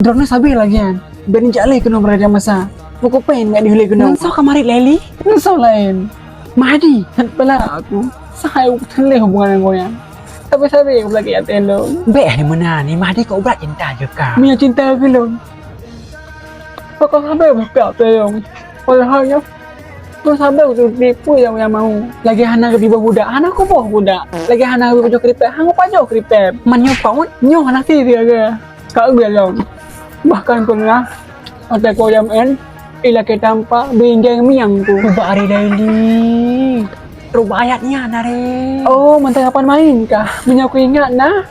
Drone sabi lagi kan. Ben jale kuno berada masa. Pokok pen enggak dihulai kuno. So kamari Leli. Nusau lain. Mahdi, pala aku. Saya terleh hubungan dengan yang. Tapi sabi aku lagi atelo. Be ni mana ni Mahdi kau berat cinta juga. Mia cinta belum. Pokok sampai buka tayong. Kalau hanya kau sampai untuk tipu yang mau. Lagi hana ke bibah budak, hana ko boh budak. Lagi hana ke pojok kripet, hang pojok kripet. Menyo kau Nyoh anak si dia ke. Kau belum. Bahkan pernah ada koyam en ila ke tampa binjang miang tu. ubah hari Leli. Rubah ayatnya nare. Oh, mantan kapan main kah? Punya aku ingat nah.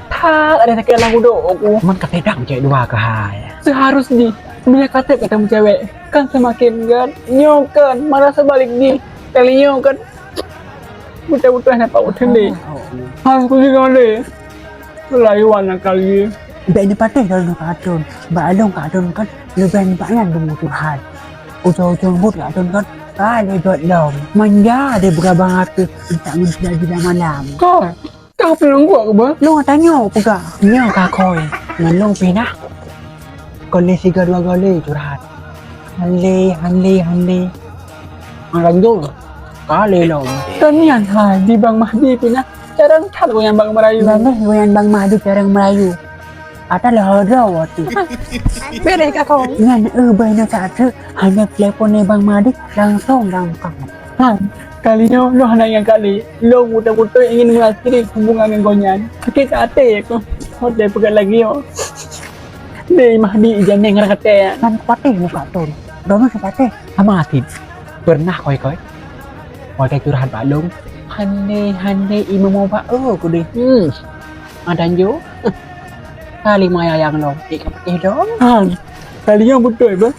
Tak ada sakit dalam duduk aku. Man ketedang cek dua ke hai. Seharusnya bila kata ketemu cewek kan semakin kan nyokan marah sebalik ni kali nyokan buta-buta nak paut sendiri. Aku juga ada. Layuan nak kali. Be ni patih kalau nak kadun. Balong kadun kan lebih banyak dulu curhat. Ujung-ujung but kadun kan. Kali buat dong. Manja dia berabang hati. Tak mesti lagi dah malam. Kau pelong gua ke bah? Lu tanya apa? Nyo kakoi. Ngan long pinah. Gole siga dua gole curhat. Hanle. Orang tu. Kali long. Tanian hai di Bang Mahdi pina. Jarang cat ko yang Bang Melayu. Bangga goyan Bang Mahdi jarang Melayu. Ada lah raw tu. Bere kakak. Ngan bayna satu hanya telepon Bang Mahdi langsung langkang. Kali ni lo hanya yang kali. Lo buta-buta ingin mengakhiri hubungan dengan Gonyan. Sakit hati aku. Hotel pegang lagi yo. Ni Mahdi ijan yang kata. Kan patih muka tu. Dono sepatih. Sama atin. Pernah koi. Koi curhat balong. Hande ibu mau pak aku deh. Ada jo. Kali maya yang lo. Ikap dong. Kali yang betul bah.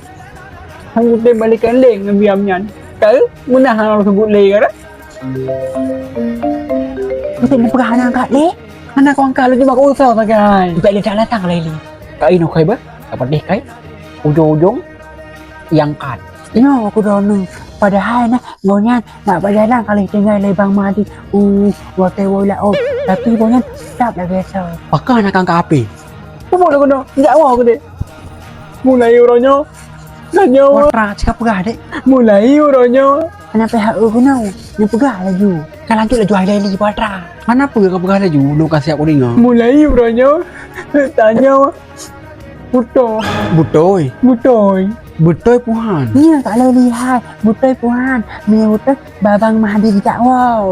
Hang buta balikan leng dengan biamnya. Kau munah hang sebut leng kan? Mesti nak pegang anak le. Anak kau angkat lu cuma kau usah pakai. Balik dah datang Leli. Kau ino koi bah. Dapat deh kai. Ujung-ujung yang kat. Yo aku dono. Padahal na ngonyan nak berjalan kali tinggal Bang Mahdi. Waktu wala oh. Tapi ngonyan tak dah biasa. Pakai nak angkat api. Apa dah kena? Tak mau aku deh. Mulai uronyo. Nanyo. Watra cakap pegah dek. Mulai uronyo. Kenapa HU kena? Ni pegah laju. Kan lanjut laju hari Leli Watra. Mana apa kau pegah laju? Lu kasih aku dengar. Mulai uronyo. Tanya. Butoy. Puhan. Ni tak boleh lihat. Butoy puhan. Ni butoy Babang Mahdi tidak wow.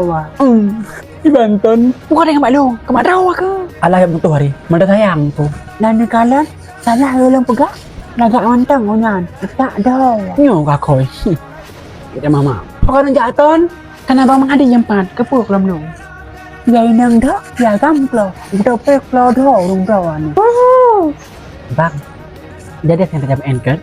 Di Banten. Bukan dengan Mak Long. Ke Mak Rawa ke? Alah yang butuh hari. Mana sayang tu. Dan kalian salah ulang pegah. Lagak mantang onyan. Tak dah. Nyo kakoi. Kita mama. Kau nak jatuh? Kan Abang Mahdi yang empat. Kepuk dalam lu. Vậy nâng đó là găm lò. Đâu phải lò đồ đúng rồi. Bang. Jadi saya tidak anchor.